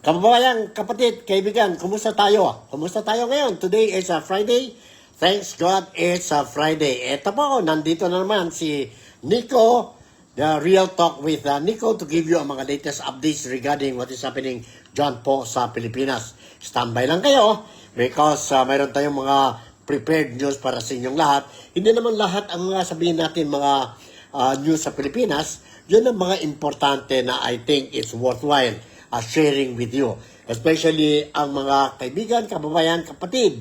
Kababayan, kapatid, kaibigan, kumusta tayo? Kumusta tayo ngayon? Today is a Friday. Thanks God, it's a Friday. Eto po, nandito na naman si Nico, the Real Talk with Nico, to give you ang mga latest updates regarding what is happening dyan po sa Pilipinas. Standby lang kayo because mayroon tayong mga prepared news para sa inyong lahat. Hindi naman lahat ang sabihin natin mga news sa Pilipinas. Yun ang mga importante na I think it's worthwhile sharing with you. Especially ang mga kaibigan, kababayan, kapatid,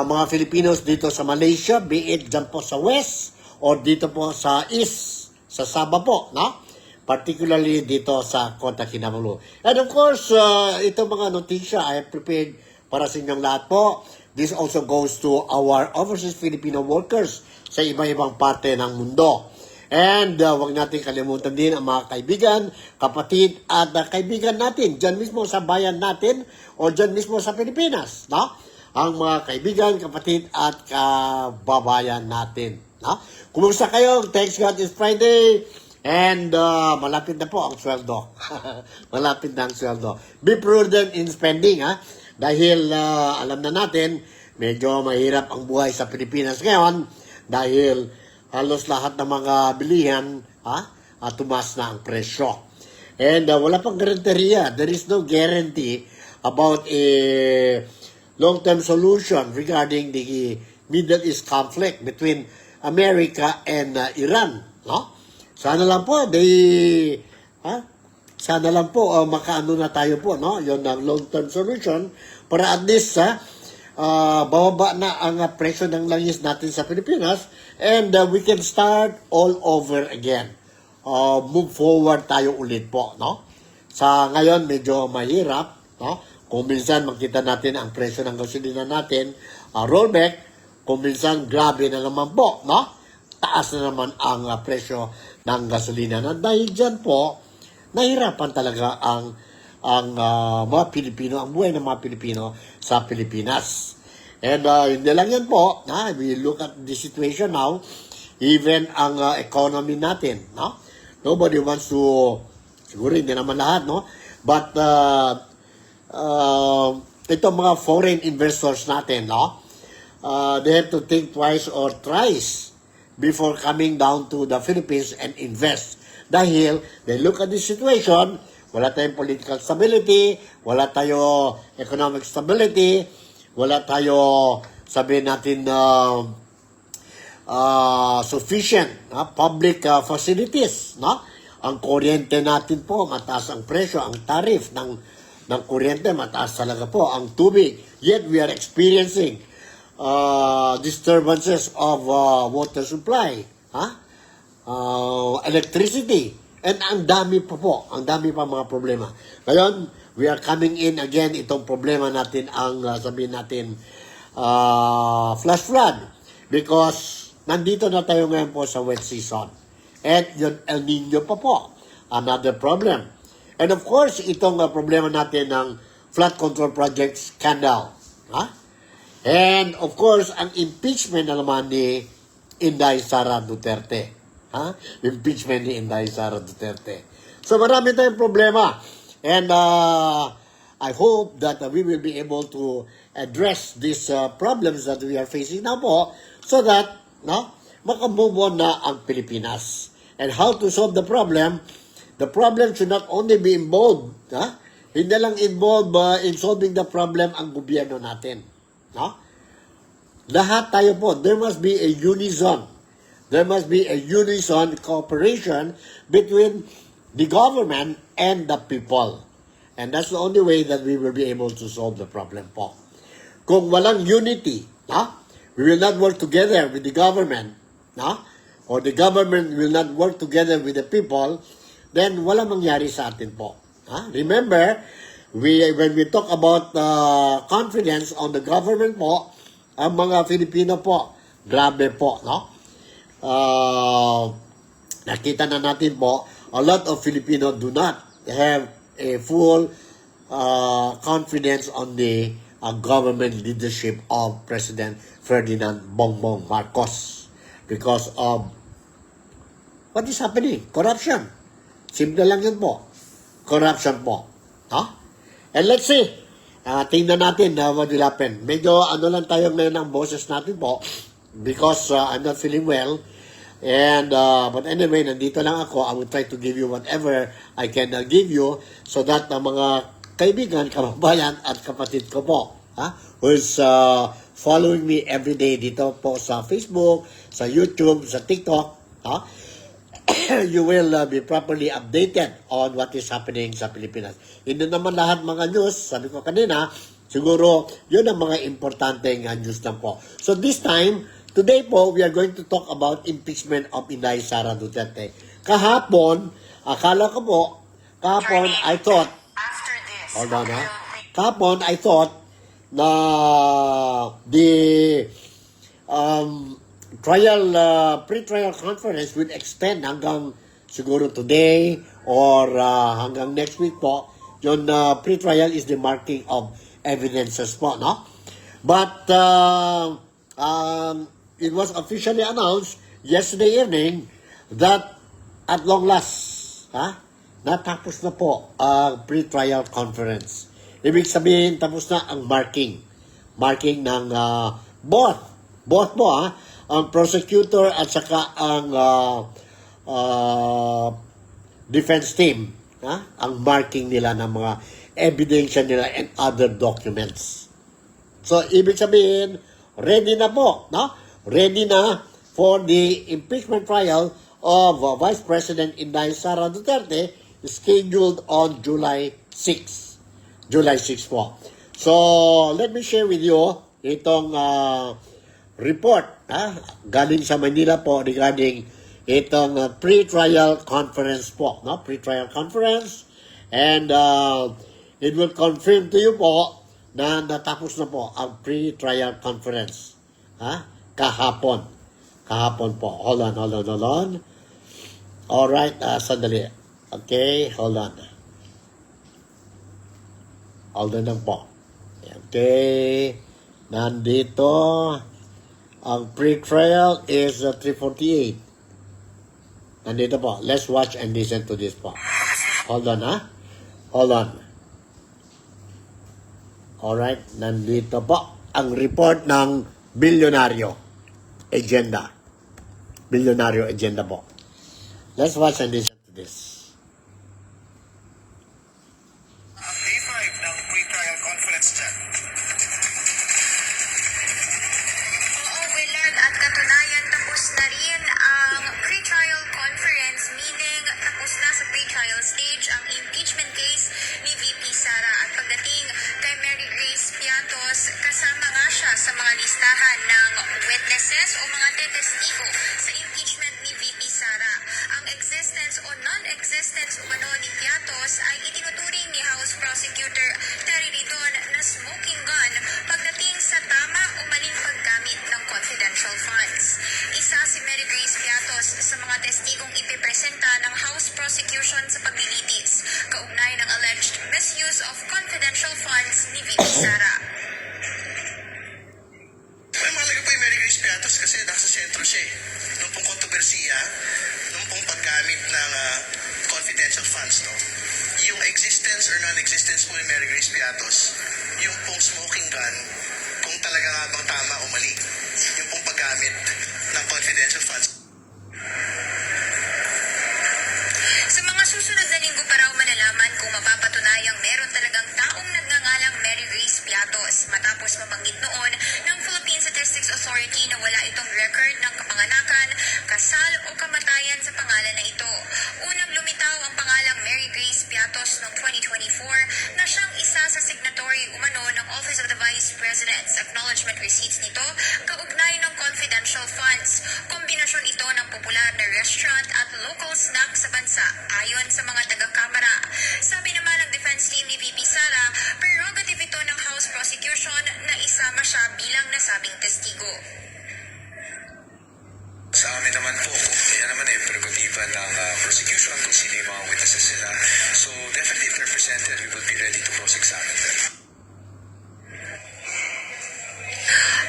mga Filipinos dito sa Malaysia, be it dyan po sa West or dito po sa East, sa Sabah po, no? Particularly dito sa Kota Kinabalu. And of course, itong mga notisya I have prepared para sa inyong lahat po. This also goes to our overseas Filipino workers sa iba-ibang parte ng mundo. And wag natin kalimutan din ang mga kaibigan, kapatid at kaibigan natin dyan mismo sa bayan natin o dyan mismo sa Pilipinas, no? Ang mga kaibigan, kapatid at kababayan natin, no? Kumusta kayo? Thanks God it's Friday and malapit na po ang sweldo. Malapit na ang sweldo. Be prudent in spending, ha? Dahil alam na natin, medyo mahirap ang buhay sa Pilipinas ngayon dahil halos lahat ng mga bilihan, tumaas na ang presyo. And wala pang garanteriya. There is no guarantee about a long-term solution regarding the Middle East conflict between America and Iran. No? Sana lang po, sana lang po makaano na tayo po, no? Yun ang long-term solution para at least bababa na ang presyo ng langis natin sa Pilipinas and we can start all over again. Move forward tayo ulit po, no? Sa ngayon medyo mahirap, no? Kung minsan makita natin ang presyo ng gasolina natin, rollback, kung minsan grabe na naman po, no? Taas na naman ang presyo ng gasolina. Na dahil dyan po, nahirapan talaga ang mga Pilipino, ang buhay ng mga Pilipino sa Pilipinas. And hindi lang yan po, we look at the situation now, even ang economy natin, no? Nobody wants to, siguro hindi naman lahat, no? But itong mga foreign investors natin, no? They have to think twice or thrice before coming down to the Philippines and invest. Dahil they look at the situation, wala tayong political stability, wala tayo economic stability, wala tayo, sabihin natin, sufficient public facilities. No? Ang kuryente natin po, mataas ang presyo, ang tarif ng kuryente, mataas talaga po, ang tubig. Yet we are experiencing disturbances of water supply, electricity, and ang dami pa po, ang dami pa mga problema. Ngayon, we are coming in again, itong problema natin ang sabihin natin flash flood because nandito na tayo ngayon po sa wet season. And yung El Nino pa po, another problem. And of course, itong problema natin ng flood control project scandal. And of course, ang impeachment na naman ni Inday Sara Duterte. Impeachment ni Inday Sara Duterte. So marami tayong problema. And I hope that we will be able to address these problems that we are facing now po so that makamove on na ang Pilipinas. And how to solve the problem should not only be involved, hindi lang involved in solving the problem ang gobyerno natin. No? Lahat tayo po, there must be a unison. There must be a unison cooperation between the government and the people. And that's the only way that we will be able to solve the problem po. Kung walang unity, we will not work together with the government, or the government will not work together with the people, then wala mangyari sa atin po. Remember, when we talk about confidence on the government po, ang mga Filipino po, grabe po, no? Nakita na natin po, a lot of Filipino do not have a full confidence on the government leadership of President Ferdinand Bongbong Marcos because of what is happening? Corruption. Simple lang yun po. Corruption po. And let's see. Tingnan natin what will happen. Medyo ano lang tayo ngayon ng boses natin po because I'm not feeling well. And but anyway, nandito lang ako. I will try to give you whatever I can give you so that mga kaibigan, kababayan at kapatid ko po, who is following me every day dito po sa Facebook, sa YouTube, sa TikTok, you will be properly updated on what is happening sa Pilipinas. Hindi naman lahat mga news, sabi ko kanina, siguro yun ang mga importanteng news lang po. So this time, today po, we are going to talk about impeachment of Inday Sara Duterte. Kahapon, akala ko po, kahapon I thought, hold on kahapon I thought na the pre-trial conference will extend hanggang siguro today or hanggang next week po. Yung pre-trial is the marking of evidences po, no? But it was officially announced yesterday evening that at long last, natapos na po ang pre-trial conference. Ibig sabihin, tapos na ang marking ng both po, ang prosecutor at saka ang defense team, ang marking nila ng mga ebidensya nila and other documents. So, ibig sabihin, ready na po, no? Ready na for the impeachment trial of Vice President Inday Sara Duterte scheduled on July 6. July 6 po. So, let me share with you itong report galing sa Manila po regarding itong pre-trial conference po, no? Pre-trial conference, and it will confirm to you po na natapos na po ang pre-trial conference kahapon po. Hold on. Alright, sandali. Okay, hold on lang po. Okay, nandito ang pre-trial is 3:48. Nandito po. Let's watch and listen to this po. Hold on. Alright, nandito po ang report ng Bilyonaryo Agenda po. Let's watch and listen to this. Day 5 ng pre-trial conference dyan. Oo, Willard, at katunayan tapos na rin ang pre-trial conference, meaning tapos na sa pre-trial stage ang impeachment case ni VP Sara. At pagdating kay Mary Grace Piatos, kasama nga siya sa mga listahan ng witnesses o mga tetestigo sa impeachment ni VP Sara. Ang existence o non-existence umano ni Piatos ay itinuturing ni House Prosecutor Terry Riton na smoking gun pagdating sa tama o maling paggamit ng confidential funds. Isa si Mary Grace Piatos sa mga testigong ipipresenta ng House Prosecution sa paglilitis kaugnay ng alleged misuse of confidential funds ni VP Sara. Ay, mahalaga po yung Mary Grace Piatos kasi nasa sentro siya nung pong kontrobersiya, nung pong paggamit ng confidential funds, no? Yung existence or non-existence po ni Mary Grace Piatos, yung pong smoking gun, kung talaga nga bang tama o mali, yung pong paggamit ng confidential funds. Sa mga susunod na linggo pa raw malalaman kung mapapatunayang meron talagang taong nagngangalang Mary Grace Piatos matapos mabanggit noon ng Philippine Statistics Authority na wala itong record ng kapanganakan, kasal o kamatayan sa pangalan na ito. Unang lumitaw ang pangalang Mary Grace Piatos noong 2024 na siyang isa sa signatory umano ng Office of the Vice President's acknowledgement receipts nito kaugnay ng confidential funds. Kombinasyon ito ng popular na restaurant at local snack sa bansa ayon sa mga taga-kamara. Sabi naman ng defense team ni VP Sara, prerogative ito ng House Prosecution na isama siya bilang nasabing testigo. Sa amin naman po, yan naman prerogative ng prosecution kung sino yung mga witnesses sila. So definitely if they're presented, we will be ready to cross-examine them.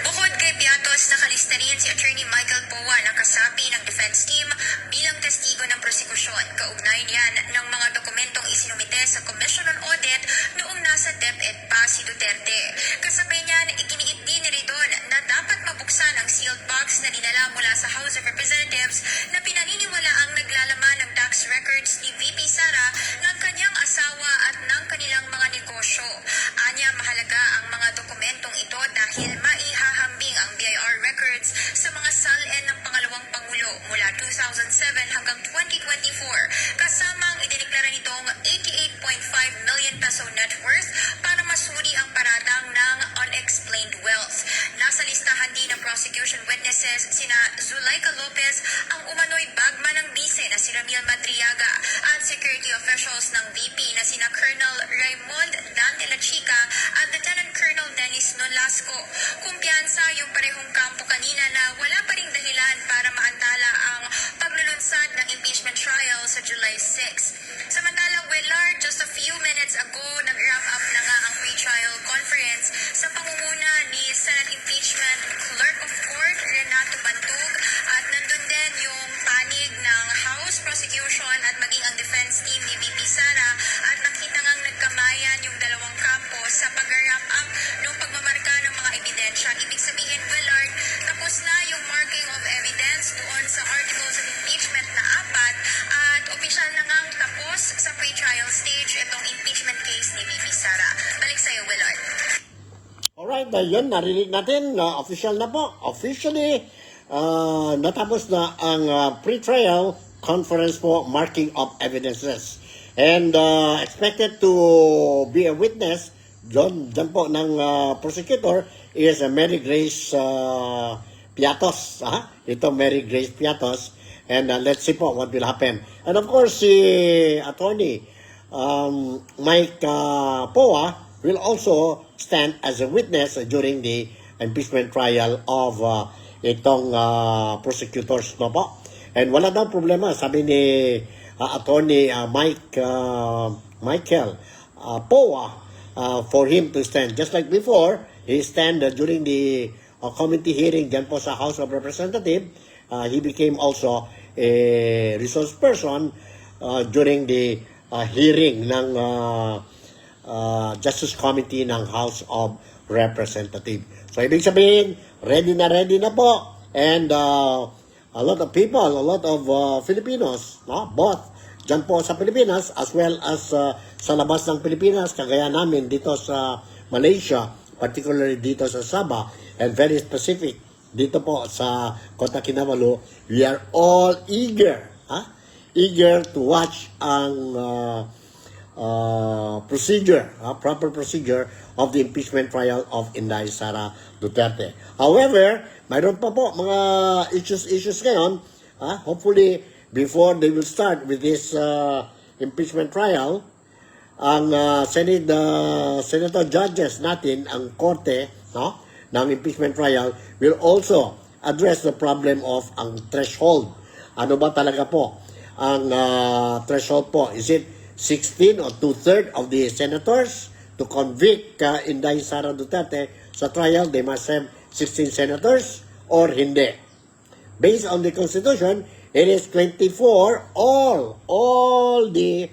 Bukod kay Piatos, nakalista rin si Attorney Michael Poa na kasapi ng defense team bilang testigo ng prosekusyon. Kaugnay niyan ng mga dokumentong isinumites sa Commission on Audit noong nasa DepEd pa si Duterte. Kasabay niyan, iginiit din ni Ridon na dapat mabuksan ang sealed box na dinala mula sa House of Representatives na pinaniniwala ang naglalaman ng tax records ni VP Sara ng kanyang asawa at ng kanilang mga negosyo. Anya, mahalaga ang mga dokumentong ito dahil maihahambing ang BIR records sa mga SALN ng pangalawang Pangulo mula 2007 hanggang 2024, kasama ang idineklara nitong 88.5 million peso net worth para masuri ang paratang ng unexplained wealth. Nasa listahan din ng prosecution witnesses sina Zulaika Lopez, ang umano'y bagman ng bise na si Ramil Madriaga, at security officials ng VP na sina Colonel Raymond Dan de la Chica at Lieutenant Colonel Dennis Nolasco. Kumpiyansa yung parehong kampo kanina na wala pa ring dahilan para maantala ang paglulunsad ng impeachment trial sa July 6. Samantala, Willard, just a few minutes ago, nag-wrap up na nga ang pre-trial conference sa pangunguna ni Senate Impeachment Clerk of Court Renato Bantug, at nandun din yung panig ng House Prosecution at maging ang defense team ni VP Sara, at nakita ngang nagkamayan yung dalawang kampo sa pag-wrap up ng pagmamarka ng mga ebidensya. Ibig sabihin, Willard, tapos na yung marking of evidence doon sa articles of impeachment na 4, at opisyal na ngang tapos sa pre-trial stage itong impeachment case ni VP Sara. Balik sa'yo, Willard. Alright, yun, narinig natin, official na po. Officially, natapos na ang pre-trial conference po, marking of evidences. And expected to be a witness, dyan po ng prosecutor, is Mary Grace Piatos. Ito, Mary Grace Piatos. And let's see po what will happen. And of course, si Attorney Mike Poa will also stand as a witness during the impeachment trial of itong prosecutors, no po. And wala daw problema, sabi ni Attorney Michael Poa, for him to stand. Just like before, he stand during the committee hearing dyan po sa House of Representatives. He became also a resource person during the hearing ng Justice Committee ng House of Representatives. So, ibig sabihin, ready na po. And a lot of people, a lot of Filipinos, no? Both dyan po sa Pilipinas as well as sa labas ng Pilipinas, kagaya namin dito sa Malaysia, particularly dito sa Sabah, and very specific dito po sa Kota Kinabalu, we are all eager to watch ang proper procedure of the impeachment trial of Inday Sara Duterte. However, mayroon pa po mga issues ngayon. Hopefully, before they will start with this impeachment trial, ang Senator judges natin, ang korte, no, ng impeachment trial, will also address the problem of ang threshold. Ano ba talaga po ang threshold po? Is it 16 or 2/3 of the senators to convict Inday Sara Duterte sa trial? They must have 16 senators or hindi. Based on the Constitution, it is 24, all the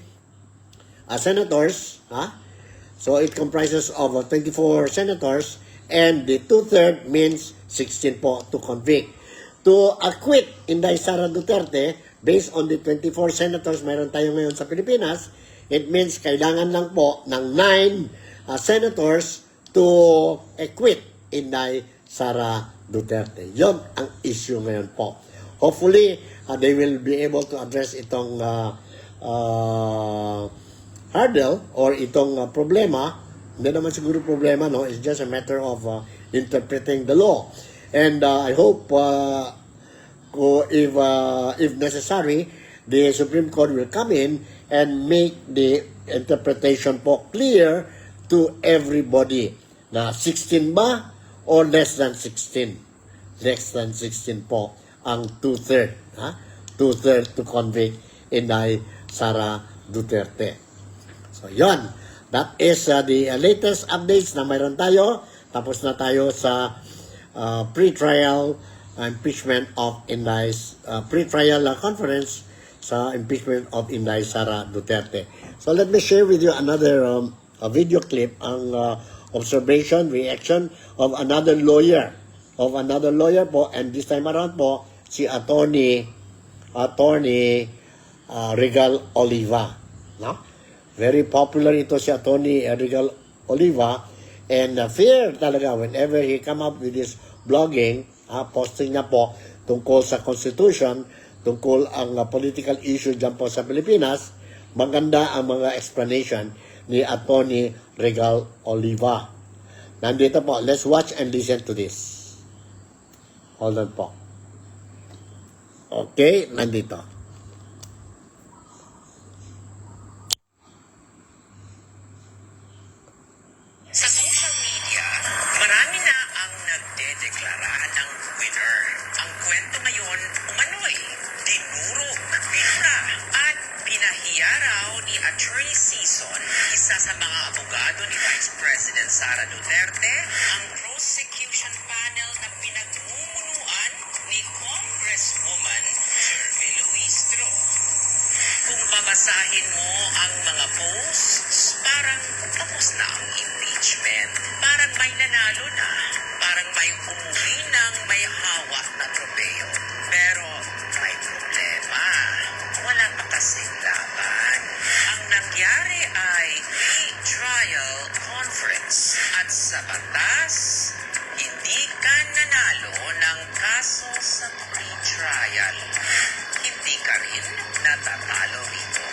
senators, so it comprises of 24 senators, and the 2/3 means 16 po to convict. To acquit Inday Sara Duterte, based on the 24 senators mayroon tayo ngayon sa Pilipinas, it means kailangan lang po ng 9 senators to acquit Inday Sara Duterte. Yon ang issue ngayon po. Hopefully, they will be able to address itong hurdle or itong problema. Hindi naman siguro problema, no? It's just a matter of interpreting the law. And I hope if necessary, the Supreme Court will come in and make the interpretation po clear to everybody na 16 ba or less than 16. Less than 16 po ang 2/3. 2/3 to convict Inday Sara Duterte. So, yon. That is the latest updates na mayroon tayo. Tapos na tayo sa pre-trial impeachment of Inday's pre-trial conference sa impeachment of Inday Sara Duterte. So let me share with you another a video clip, ang observation, reaction of another lawyer po, and this time around po, si Attorney Regal Oliva. No? Very popular ito si Attorney Regal Oliva, and fair talaga whenever he come up with this blogging, posting niya po tungkol sa Constitution, tungkol ang political issue dyan po sa Pilipinas. Maganda ang mga explanation ni Attorney Regal Oliva. Nandito po, let's watch and listen to this. Hold on po. Okay, nandito. Sa social media, marami na ang nagdedeklara ng winner. Ang kwento ngayon, umano'y dinuro, binura, at pinahiya raw ni Attorney Sison, isa sa mga abogado ni Vice President Sara Duterte, ang prosecution panel na pinagmumunuan ni Congresswoman Jervy Luistro. Kung babasahin mo ang mga posts, parang tapos na ang impeachment. Parang may nanalo na. Parang may umuwi ng may hawak na tropeo. Pero may problema. Wala pa kasing laban. Ang nangyari ay pre-trial conference. At sa batas, hindi ka nanalo ng kaso sa pre-trial. Hindi ka rin natatalo rito.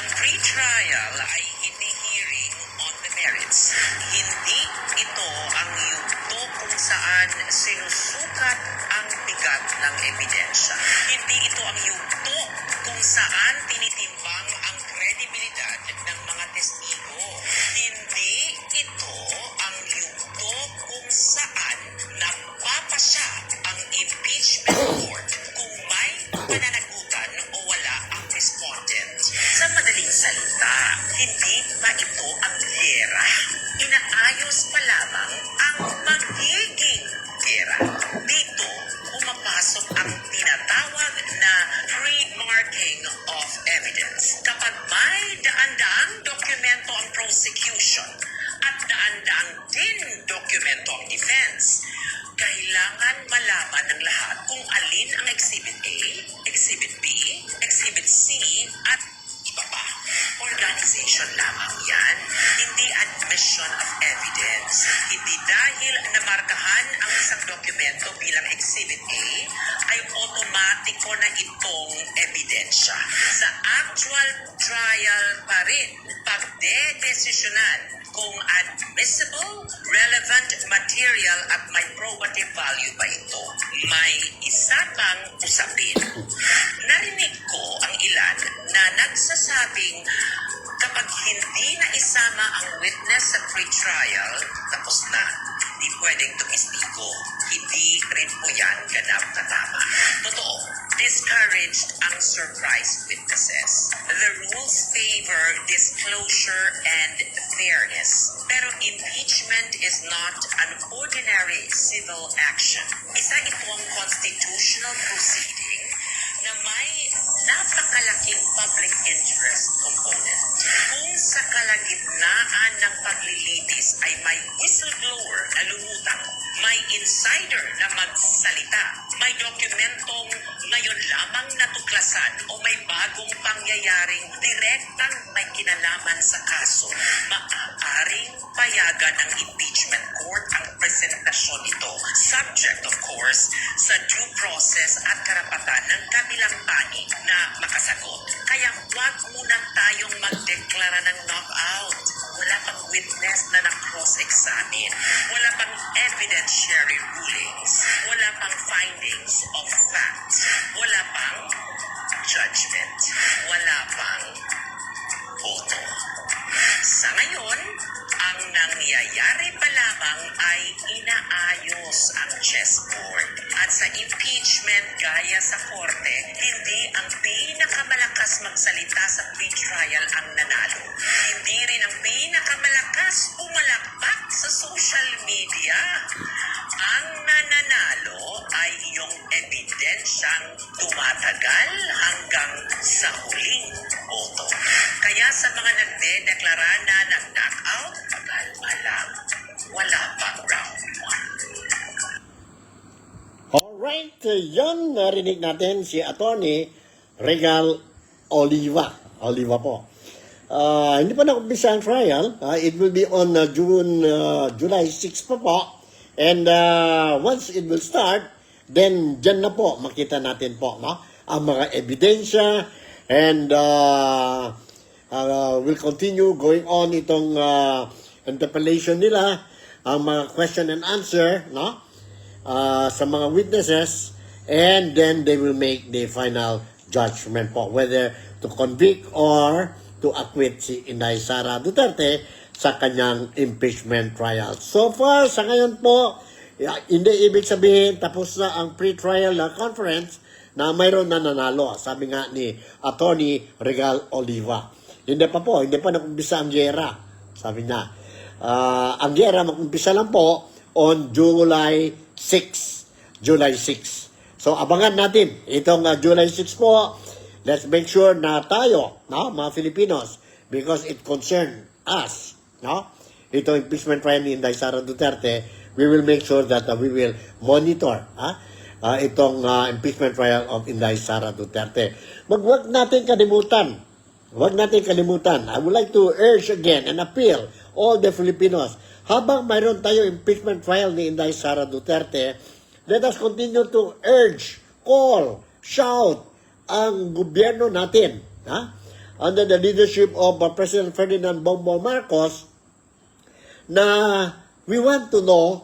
Ang pre-trial ay hindi hearing on the merits. Hindi ito ang yugto kung saan sinusukat ang bigat ng ebidensya. Hindi ito ang yugto kung saan tinitimbang ang kredibilidad ng mga testigo. Hindi ito ang yugto kung saan nagpapasya ang impeachment court kung may pananagutan o wala ang respondent. Sa madaling salita, hindi pa ito ang gera. Inaayos pa lamang ang magiging gera. Dito, pumapasok ang tinatawag na pre-marking of evidence. Kapag may daan-daang dokumento ang prosecution at daan-daang din dokumento ang defense, kailangan malaman ng lahat kung alin ang Exhibit A, Exhibit B, Exhibit C, at iba pa. Organization lamang yan, hindi admission of evidence. Hindi dahil namarkahan ang isang dokumento bilang Exhibit A, ay otomatiko na itong ebidensya. Sa actual trial pa rin, pagdedesisyonan kung admissible, relevant material at may probative value ba ito. May isa pang usapin. Narinig ko ang ilan na nagsasabing kapag hindi na isama ang witness sa pre-trial, tapos na. Hindi pwedeng tumistigo. Hindi rin po yan ganap na tama. Totoo, discouraged ang surprise witnesses. The rules favor disclosure and fairness. Pero impeachment is not an ordinary civil action. Isa itong constitutional proceeding na may napakalaking public interest component. Kung sa kalagitnaan ng paglilitis ay may whistleblower na lumutang, may insider na magsalita, may dokumentong ngayon lamang natuklasan o may bagong pangyayaring direktang may kinalaman sa kaso, maaaring payagan ng impeachment court ang presentasyon nito, subject of course sa due process at karapatan ng kabilang panig na makasagot. Kaya huwag muna tayong magdeklara ng knockout. Wala pang witness na na-cross-examine. Wala pang evidentiary rulings. Wala pang findings of fact. Wala pang judgment. Wala pang boto. Sa ngayon, ang nangyayari pa lamang ay inaayos ang chessboard. At sa impeachment gaya sa korte, hindi ang pinakamalakas magsalita sa pre-trial ang nanalo. Hindi rin ang pinakamalakas pumalakpak sa social media. Ang nananalo ay yung ebidensyang tumatagal hanggang sa huling boto. Kaya sa mga nagdedeklara na nag-knockout, pagalma lang, wala pang round 1. Alright, yun, narinig natin si Attorney Regal Oliva. Oliva po. Hindi pa nakumpisa ang trial. It will be on July 6 po. And once it will start, then dyan na po, makita natin po, no? Ang mga ebidensya and will continue going on itong interpellation nila, ang mga question and answer, no? Sa mga witnesses, and then they will make the final judgment po, whether to convict or to acquit si Inday Sara Duterte sa kanyang impeachment trial. So far, sa ngayon po, hindi ibig sabihin tapos na ang pre-trial na conference na mayroon na nanalo. Sabi nga ni Attorney Regal Oliva. Hindi pa nakumpisa ang giyera. Sabi niya, ang giyera makumpisa lang po on July 6. So abangan natin itong July 6 po. Let's make sure na tayo, no, mga Filipinos, because it concerns us, no? Ito impeachment trial ni Inday Sara Duterte, we will make sure that we will monitor itong impeachment trial of Inday Sara Duterte. Huwag natin kalimutan. I would like to urge again and appeal all the Filipinos. Habang mayroon tayo impeachment trial ni Inday Sara Duterte, let us continue to urge, call, shout, ang gobyerno natin, under the leadership of President Ferdinand Bongbong Marcos, na we want to know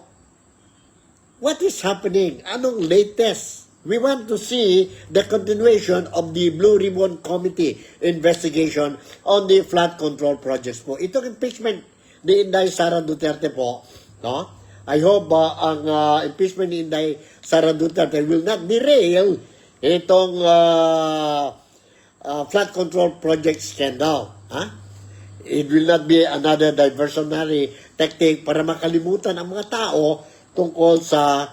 what is happening, anong latest. We want to see the continuation of the Blue Ribbon Committee investigation on the flood control projects po. Itong impeachment ni Inday Sara Duterte po, no? I hope ang impeachment ni Inday Sara Duterte will not derail itong flood control project scandal. It will not be another diversionary tactic para makalimutan ang mga tao tungkol sa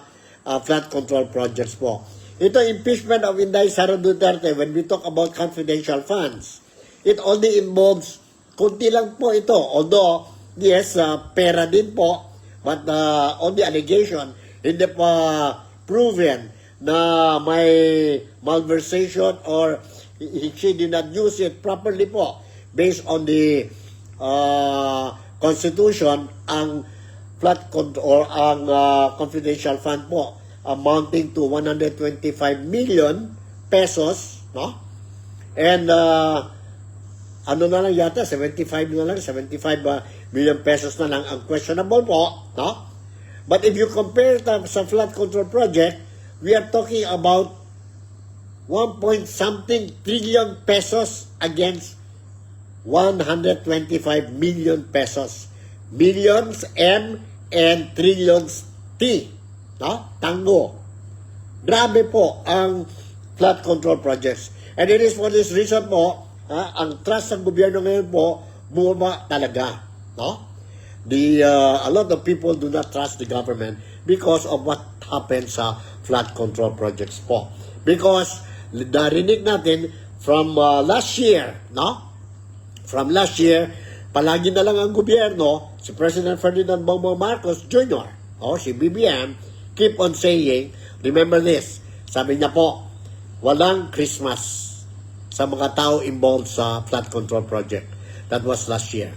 flood control projects po. Ito impeachment of Inday Sara Duterte, when we talk about confidential funds, it only involves, kunti lang po ito, although, yes, pera din po, but on the allegation, hindi pa proven na may malversation or she did not use it properly po based on the Constitution, ang flood control or ang confidential fund po amounting to 125 million pesos, no? And ano na lang yata 75 million pesos na lang ang questionable po, no? But if you compare it sa flood control project, we are talking about 1.something trillion pesos against 125 million pesos. Millions M and trillions T. No? Tango. Grabe po ang flood control projects. And it is for this reason po, ang trust ng gobyerno ngayon po, bumaba talaga. No? A lot of people do not trust the government because of what happened sa flood control projects po. Because narinig natin from last year, no? From last year, palagi na lang ang gobyerno, si President Ferdinand Bongbong Marcos Jr., si BBM, keep on saying, remember this, sabi niya po, walang Christmas sa mga tao involved sa flood control project. That was last year.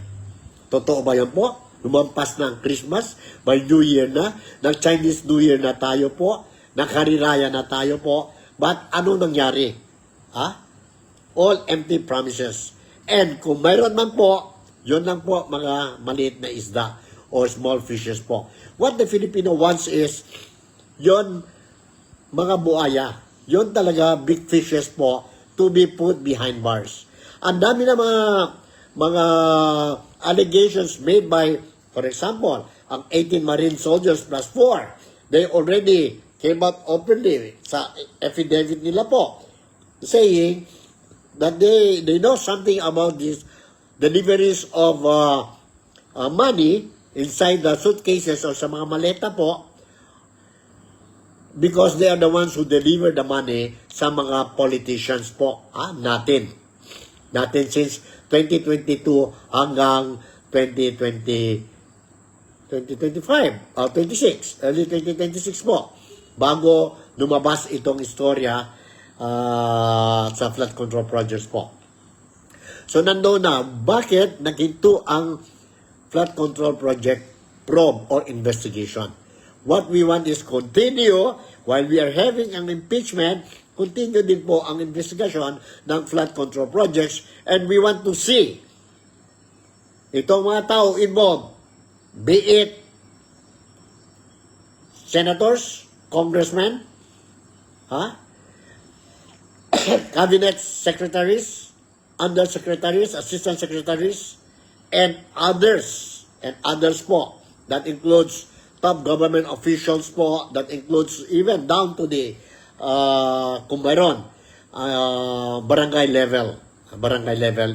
Totoo ba yan po? Lumampas na ang Christmas, may New Year na, nag-Chinese New Year na tayo po, nakariraya na tayo po, but ano nangyari? All empty promises. And kung mayroon man po, yun lang po mga maliit na isda or small fishes po. What the Filipino wants is, yun mga buaya, yun talaga big fishes po to be put behind bars. Ang dami na mga allegations made by, for example, ang 18 Marine soldiers plus 4, they already came out openly sa affidavit nila po, saying that they know something about these deliveries of money inside the suitcases o sa mga maleta po because they are the ones who deliver the money sa mga politicians po natin. Natin since 2022 hanggang 2025, 26, early 2026 po, bago lumabas itong istorya sa flood control projects po. So nandoon na, bakit naghinto ang flood control project probe or investigation? What we want is continue, while we are having an impeachment, continue din po ang investigation ng flood control projects, and we want to see itong mga tao involved, be it senators, congressmen, cabinet secretaries, undersecretaries, assistant secretaries, and others po. That includes top government officials po, that includes even down to the kung mayroon barangay level,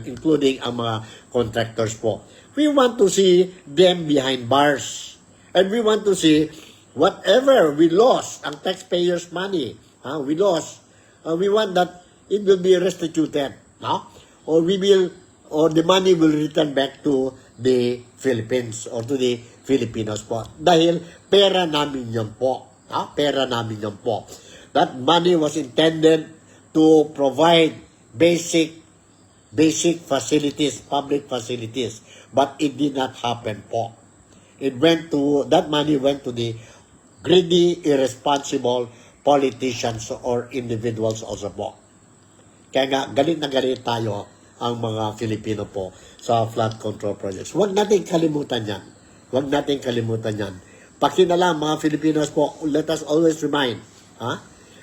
including ang mga contractors po. We want to see them behind bars, and we want to see whatever we lost, ang taxpayers' money, we lost, we want that it will be restituted, or the money will return back to the Philippines or to the Filipinos po. Dahil pera namin yun po. Pera namin yun po. That money was intended to provide basic facilities, public facilities. But it did not happen po. That money went to the greedy, irresponsible politicians or individuals also po. Kaya nga, galit na galit tayo ang mga Filipino po sa flood control projects. Huwag natin kalimutan yan. Pakinalam mga Filipinos po, let us always remind.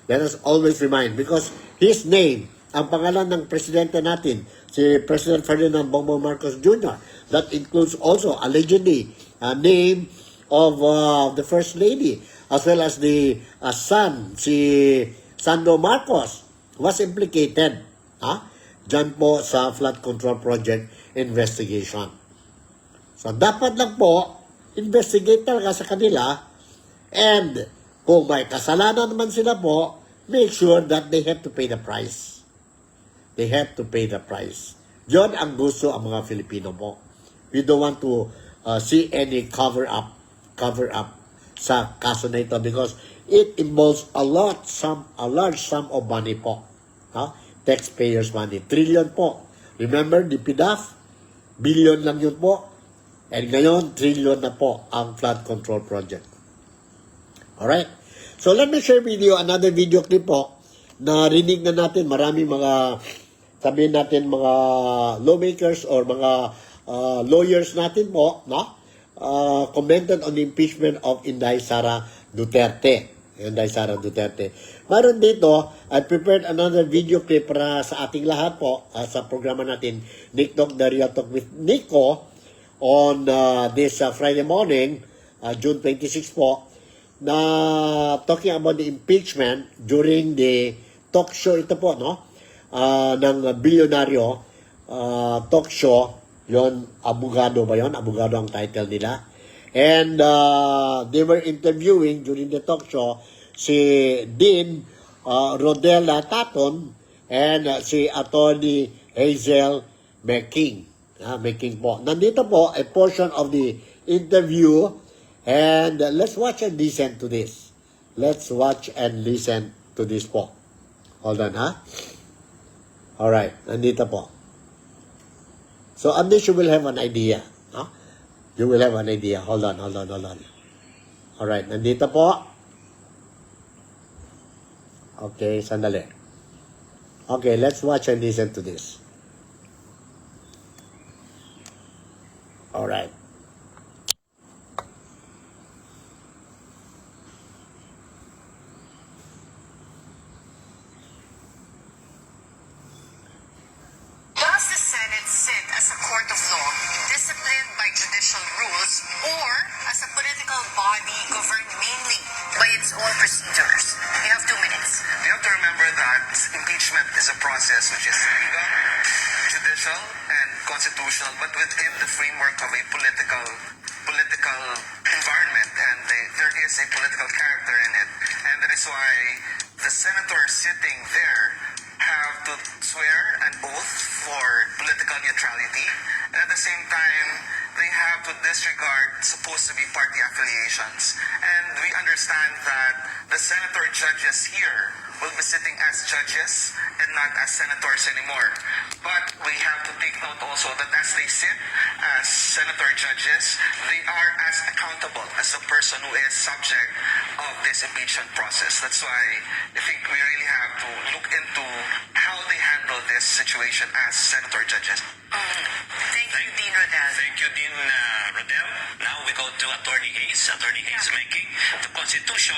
Let us always remind because his name, ang pangalan ng presidente natin, si President Ferdinand Bongbong Marcos Jr., that includes also allegedly a name of the First Lady as well as the son, si Sandro Marcos, was implicated dyan po sa flood control project investigation. So, dapat lang po, investigate talaga sa kanila, and kung may kasalanan naman sila po, make sure that they have to pay the price. They have to pay the price. Yun ang gusto ang mga Filipino po. We don't want to see any cover up sa kaso na ito because it involves a large sum of money po. Taxpayers money. Trillion po. Remember, the PDAF, billion lang yun po. And ngayon, trillion na po ang flood control project. Alright? So, let me share with you another video clip po na rinig na natin maraming mga, sabihin natin mga lawmakers or mga lawyers natin po, commented on the impeachment of Inday Sara Duterte. Mayroon dito, I prepared another video clip para sa ating lahat po sa programa natin, Nick Talk, The Real Talk with Nico, on this Friday morning, June 26 po, na talking about the impeachment during the talk show ito po, ng bilyonaryo talk show, yon abogado ba yon? Abogado ang title nila. And they were interviewing during the talk show si Dean Rodella Taton and si Attorney Hazel McKing. McKing po. Nandito po a portion of the interview, and let's watch and listen to this. Let's watch and listen to this po. Hold on, Alright, nandito po. So, on this you will have an idea. You will have an idea. Hold on. Alright, nandito po. Okay, sandali. Okay, let's watch and listen to this. Alright. Does the Senate sit as a court of law, disciplined by judicial rules, or as a political body governed mainly by its own procedures? You have 2 minutes. You have to remember that impeachment is a process which is legal, judicial, and constitutional, but within the framework of a political environment, and there is a political character in it, and that is why the senators sitting there have to swear an oath for political neutrality, and at the same time, they have to disregard supposed to be party affiliations. And we understand that the senator judges here will be sitting as judges and not as senators anymore. But we have to take note also that as they sit as senator judges, they are as accountable as the person who is subject of this impeachment process. That's why I think we really have to look into how they handle this situation as senator judges. Thank you, Dean Rodel. Thank you, Dean Rodel. Now we go to Attorney Hayes. Attorney Hayes making the Constitution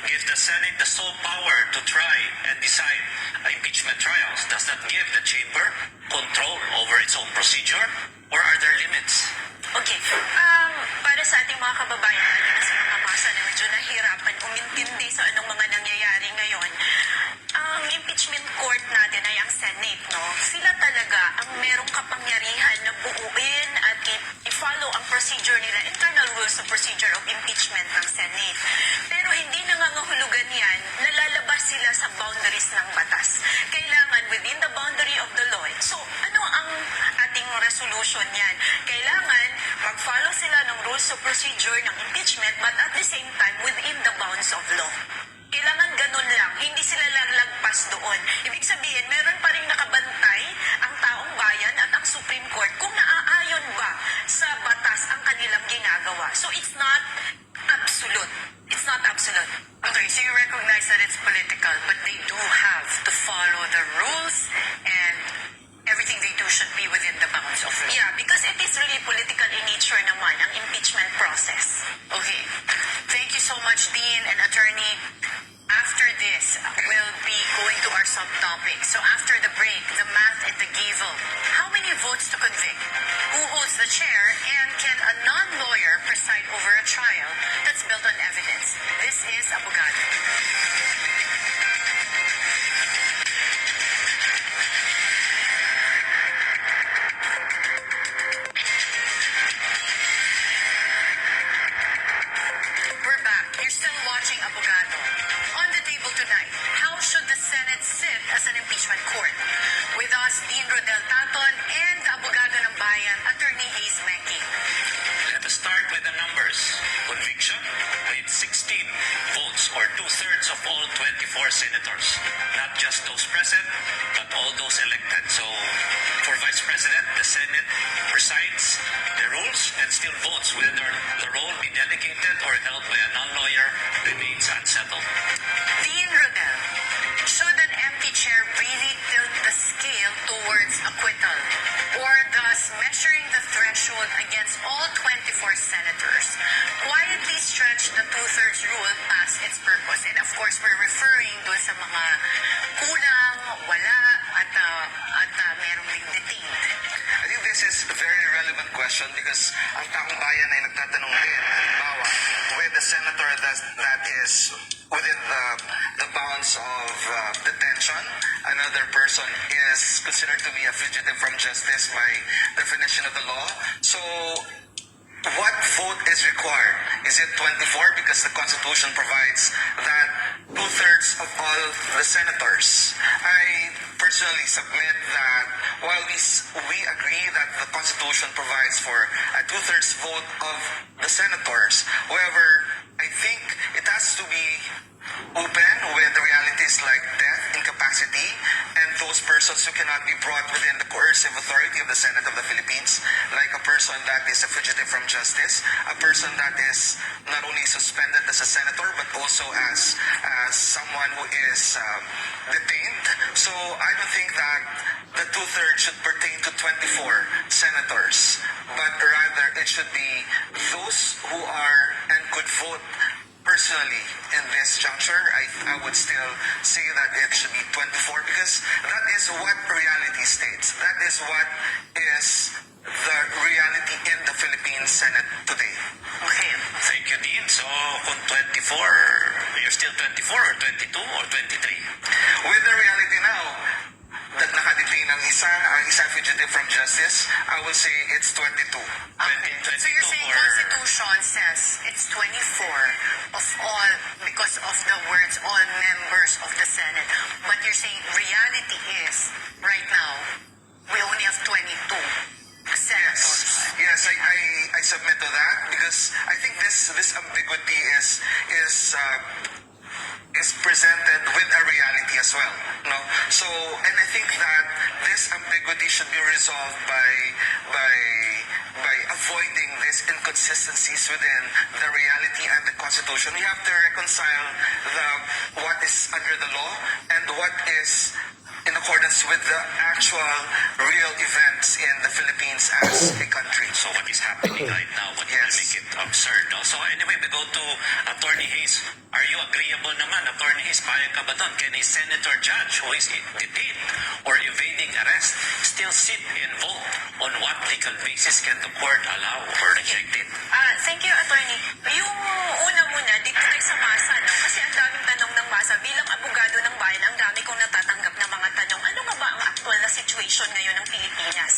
gives the Senate the sole power to try and decide impeachment trials. Does that give the chamber control over its own procedure, or are there limits? Okay. Para sa ating mga kababayan natin na sa mga masa na medyo nahirapan umintindi sa anong mga nangyayari ngayon, ang impeachment court natin ay ang Senate, no? Sila talaga ang merong kapangyarihan na buuin at i-follow ang procedure nila, internal rules of procedure of impeachment ng Senate. Pero hindi nangangahulugan yan, nalalabas sila sa boundaries ng batas. Kailangan within the boundary of the law. So, ano ang ating resolution yan? Kailangan mag-follow sila ng rules of procedure ng impeachment, but at the same time within the bounds of law. Kailangan ganun lang. Hindi sila lang lagpas doon. Ibig sabihin, meron pa rin nakabantay ang taong bayan at ang Supreme Court kung naaayon ba sa batas ang kanilang ginagawa. So it's not absolute. It's not absolute. Okay, so you recognize that it's political, but they do have to follow the rules, and everything they do should be within the bounds of law. Yeah, because it is really political in nature naman, ang impeachment process. Okay. Thank you so much, Dean and Attorney. After this, we'll be going to our subtopic. So after the break, the math and the gavel. How many votes to convict? Who holds the chair? And can a non-lawyer preside over a trial that's built on evidence? This is Abogado. We're back. You're still watching Abogado. On the table tonight, how should the Senate sit as an impeachment court? With us, Dean Rodel Taton and the Abogado ng Bayan, Attorney Hayes Menke. Let us start with the numbers. Conviction with 16 votes, or 2/3 of all 24 senators. Not just those present, but all those elected. So, for Vice President, the Senate presides the rules and still votes whether the role be delegated or held by a non-lawyer remains unsettled. Dean Rodel, should an empty chair really tilt the scale towards acquittal? Or does measuring the threshold against all 24 senators quietly stretch the 2/3 rule past its purpose? And of course, we're referring doon sa mga kulang, wala, at merong ding detained. I think this is a very relevant question because ang taong bayan ay nagtatanong din, halimbawa, with the senator that is within the bounds of detention, another person is considered to be a fugitive from justice by definition of the law. So, what vote is required? Is it 24 because the Constitution provides that 2/3 of all the senators? I personally submit that while we agree that the Constitution provides for a 2/3 vote of the senators, however, I think it has to be open with the realities like death, incapacity, and those persons who cannot be brought within the coercive authority of the Senate of the Philippines, like a person that is a fugitive from justice, a person that is not only suspended as a senator but also as someone who is detained. So I don't think that the 2/3 should pertain to 24 senators, but rather it should be those who are and could vote personally in this juncture. I would still say that it should be 24 because that is what reality states. That is what is the reality in the Philippine Senate today. Okay, thank you, Dean. So, kung 24, you're still 24 or 22 or 23? With the reality now that nakadetain ang isa fugitive from justice, I will say it's 22. So you're saying or Constitution Constitution says it's 24 of all because of the words all members of the Senate. But you're saying reality is right now we only have 22 senators. Yes, I submit to that because I think this ambiguity is presented with a reality as well. No, so and I think that this ambiguity should be resolved by avoiding these inconsistencies within the reality and the Constitution. We have to reconcile what is under the law and what is in accordance with the actual real events in the Philippines as a country. So what is happening right now, what will Yes. make it absurd? No? So anyway, we go to Attorney Hayes. Are you agreeable naman, Attorney Hayes, payag ka ba doon? Can a senator judge who is detained or evading arrest still sit and vote? On what legal basis can the court allow or reject it? Thank you, Attorney. Yung una muna, dito tayo sa masa, no? Kasi ang daming tanong ng masa. Bilang abogado ng bayan, ang dami kong natatanggap na mga tanong. Ano nga ba ang actual na situation ngayon ng Pilipinas?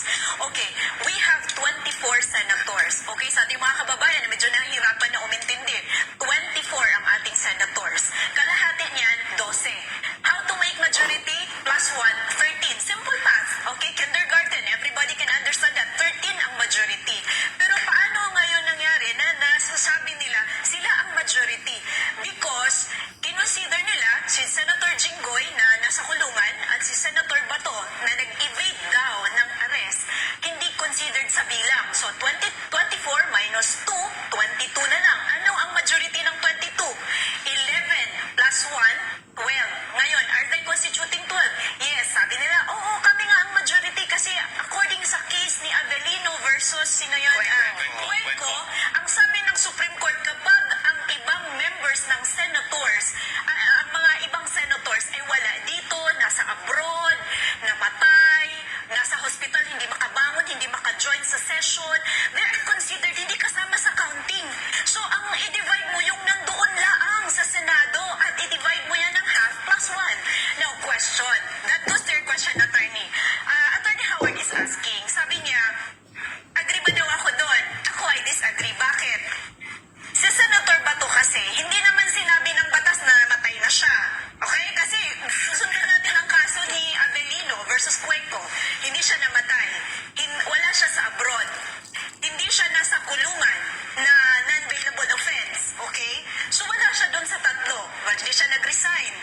Okay, we have 24 senators. Okay, sa ating mga kababayan, medyo nahihirapan na umintindi. 24 ang ating senators. Kalahati niyan, 12. How to make majority? Plus 1, 13. Simple math. Okay, kindergarten. Everybody can understand that. 13 ang majority. Pero paano ngayon nangyari na nasasabi nila sila ang majority? Because kinonsider nila si Senator Jinggoy na nasa kulungan at si Senator Bato na nag-evade daw ng arrest, hindi considered sa bilang. So 24 minus 2, 22 na lang. Ano ang majority ng 22? 11 plus 1, 12. Ngayon, are they constituting 12? Yes, sabi nila, oo, kami nga ang majority kasi according sa case ni Avelino versus sino yun? Cuenco, ang sabi ng Supreme Court, kapag ang ibang members ng senators, ang mga ibang senators ay wala dito, nasa abroad, namatay, nasa hospital, hindi makabangon, hindi maka-join sa session, they are considered hindi kasama sa counting. So, ang i-divide mo yung nandoon laang sa Senado at i-divide mo yan ng half plus 1. Now, question. That goes to your question, Attorney. Attorney Howard is asking, sabi niya, agree ba daw ako doon? Ako ay disagree. Bakit? Si Senator Bato kasi, hindi naman sinabi ng batas na namatay na siya. Okay? Kasi susundan natin ang kaso ni Avelino versus Cuenco. Hindi siya namatay. Wala siya sa abroad. Hindi siya nasa kulungan na non-bailable offense. Okay? So wala siya doon sa tatlo. But hindi siya nag-resign.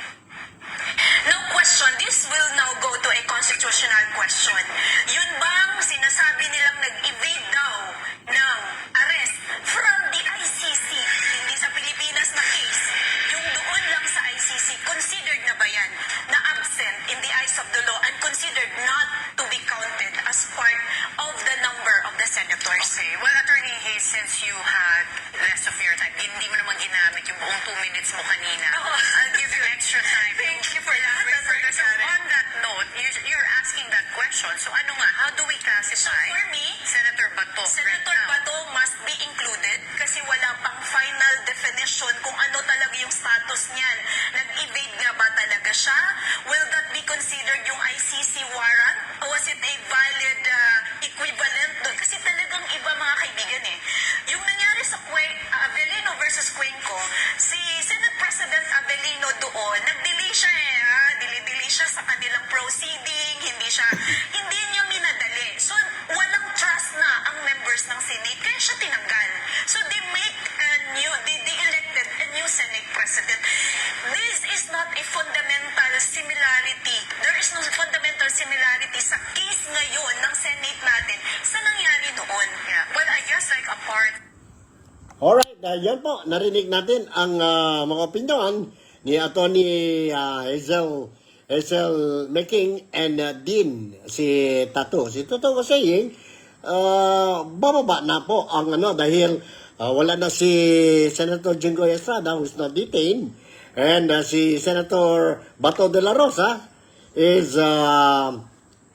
No question, this will now go to a constitutional question. Yun bang sinasabi nilang nag-evade daw ng arrest from the ICC, hindi sa Pilipinas na case, yung doon lang sa ICC, considered na ba yan na absent in the eyes of the law and considered not to be counted as part of the number of the senators? Okay. Well, Attorney Hayes, since you had less of your time, hindi mo naman ginamit yung buong 2 minutes mo kanina. Oo. I'll give you extra time. Thank you for that, Attorney So, Karen. on that note, you're asking that question. So, ano nga, how do we classify For me, Senator Bato Senator right now? Bato must be included kasi wala pang final definition kung ano talaga yung status niyan. Nag-evade nga ba talaga siya? Will that be considered yung ICC warrant? O was it a valid equivalent doon? Kasi talagang iba mga kaibigan eh. Yung nangyari sa Avelino versus Cuenco, si Senate President Avelino doon, nag-delay siya delay siya sa kanilang proceeding, hindi niya minadali. So, walang trust na ang members ng Senate, kaya siya tinanggal. So, they elected a new Senate President. This is not a fundamental similarity. There is no fundamental similarity sa case ngayon ng Senate natin sa nangyari noon. Yeah. Well, I guess like a part Alright, yan po, narinig natin ang mga opinyon ni Attorney Hazel Making and Dean, si Tato. Si Tato was saying, bababa na po ang dahil wala na si Senator Jinggoy Estrada who's not detained, and si Senator Bato de la Rosa is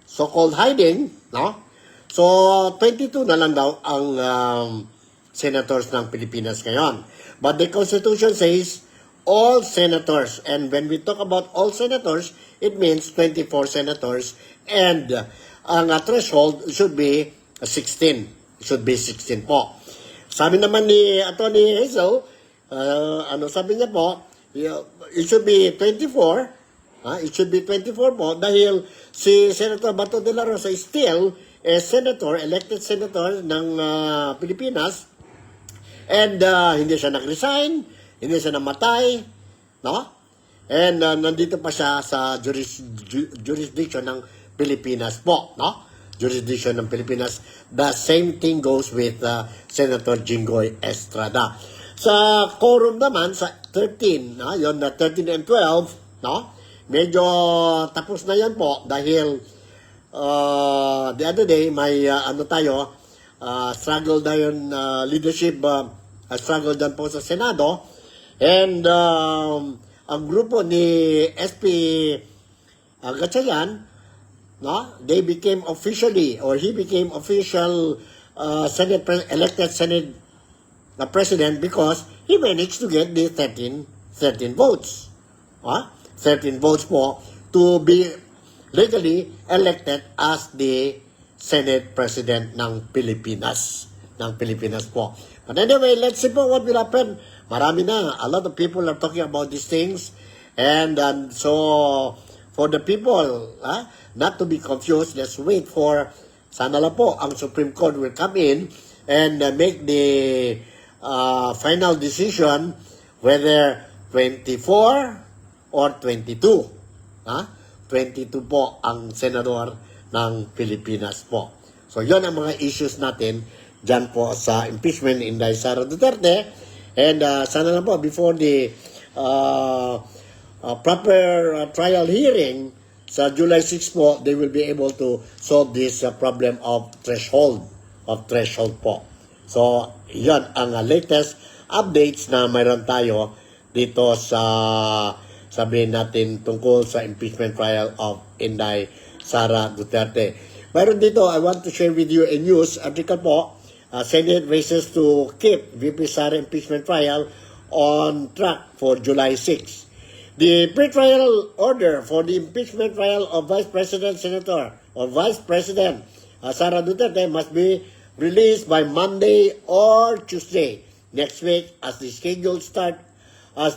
so-called hiding, no? So, 22 na lang daw ang senators ng Pilipinas ngayon. But the Constitution says all senators. And when we talk about all senators, it means 24 senators. And ang threshold should be 16. Should be 16 po. Sabi naman ni Atty. Hazel, ano sabi niya po, it should be 24, it should be 24 po dahil si Senator Bato de la Rosa is still a senator, elected senator ng Pilipinas, and hindi siya nag-resign, hindi siya namatay, no? And nandito pa siya sa jurisdiction ng Pilipinas po, no? Jurisdiction ng Pilipinas. The same thing goes with Senator Jinggoy Estrada. Sa quorum naman, sa 13, yon na 13 and 12, no? Medyo tapos na yan po dahil the other day may struggle na yun, leadership struggle dyan po sa Senado, and ang grupo ni SP Gatchalian, no, they became officially, or he became official elected Senate president because he managed to get the 13 votes. 13 votes po to be legally elected as the Senate President ng Pilipinas. Po. But anyway, let's see po what will happen. Marami na. A lot of people are talking about these things. And so, for the people, not to be confused, let's wait for, sana lang po, ang Supreme Court will come in and make the final decision whether 24 or 22. 22 po ang senador ng Pilipinas po. So, yon ang mga issues natin dyan po sa impeachment in Sara Duterte. And sana lang po, before the proper trial hearing sa July 6 po, they will be able to solve this problem of threshold po. So, yan ang latest updates na mayroon tayo dito sa sabihin natin tungkol sa impeachment trial of Inday Sara Duterte. Mayroon dito, I want to share with you a news article po. Senate races to keep VP Sara impeachment trial on track for July 6. The pre-trial order for the impeachment trial of Vice President Sara Duterte must be released by Monday or Tuesday next week as the scheduled start of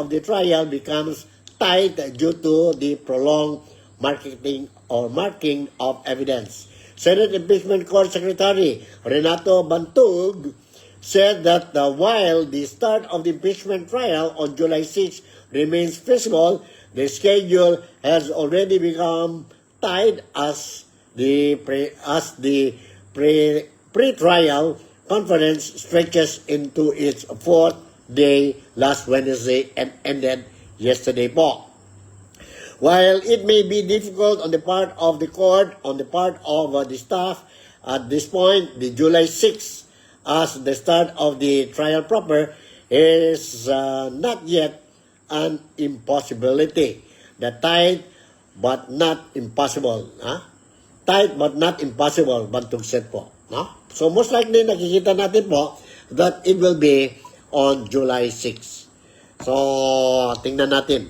the trial becomes tight due to the prolonged marking of evidence. Senate Impeachment Court Secretary Renato Bantug said that while the start of the impeachment trial on July 6 remains feasible, the schedule has already become tight as the pre-trial conference stretches into its fourth day last Wednesday and ended yesterday po. While it may be difficult on the part of the court, on the part of the staff, at this point, the July 6 as the start of the trial proper is not yet an impossibility. The tight but not impossible. Tight but not impossible, Bantug said po. So most likely, nakikita natin po that it will be on July 6. So, tingnan natin,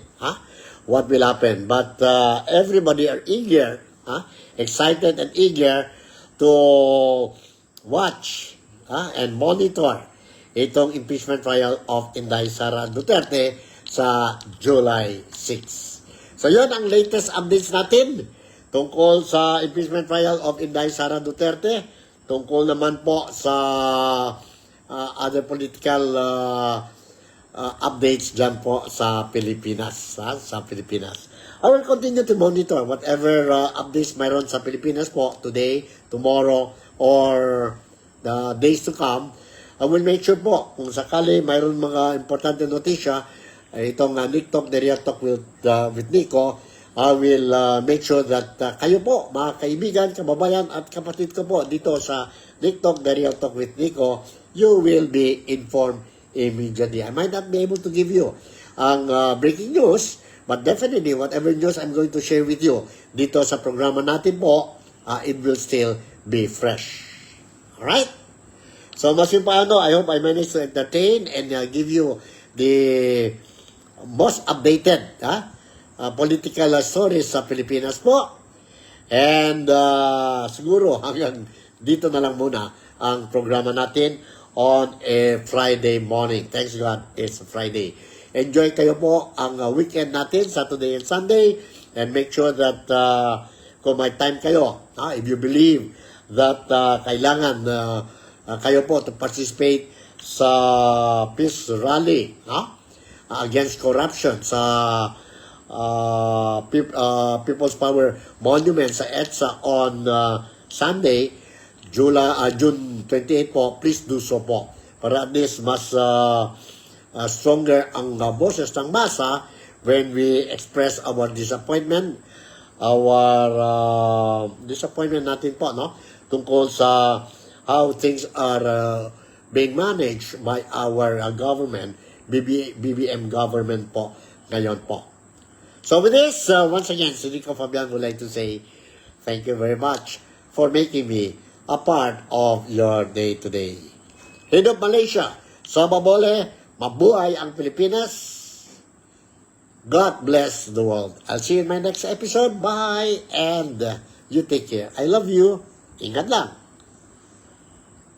what will happen. But everybody are eager, excited and eager to watch and monitor itong impeachment trial of Inday Sara Duterte sa July 6. So yun ang latest updates natin tungkol sa impeachment trial of Inday Sara Duterte, tungkol naman po sa other political updates dyan po sa Pilipinas. I will continue to monitor whatever updates mayroon sa Pilipinas po today, tomorrow, or the days to come. I will make sure po kung sakali mayroon mga importante notisya, itong Nick Talk, the Real Talk with Nico, I will make sure that kayo po, mga kaibigan, kababayan at kapatid ko po dito sa Nick Talk, the Real Talk with Nico, you will be informed immediately. I might not be able to give you ang breaking news, but definitely whatever news I'm going to share with you dito sa programa natin po, it will still be fresh. Alright? So, mas yung paano, I hope I managed to entertain and give you the most updated political stories sa Pilipinas po. And siguro hanggang dito na lang muna ang programa natin on a Friday morning. Thanks God, it's Friday. Enjoy kayo po ang weekend natin, Saturday and Sunday, and make sure that kung may time kayo, if you believe that kailangan kayo po to participate sa peace rally against corruption sa People's Power Monument sa EDSA on Sunday, June 28 po, please do so po. Para at least mas stronger ang boses ng masa when we express our disappointment natin po, no? Tungkol sa how things are being managed by our government, BBM government po, ngayon po. So with this, once again, si Rico Fabian would like to say thank you very much for making me a part of your day today. Head of Malaysia, Sababole, mabuhay ang Pilipinas. God bless the world. I'll see you in my next episode. Bye, and you take care. I love you. Ingat lang.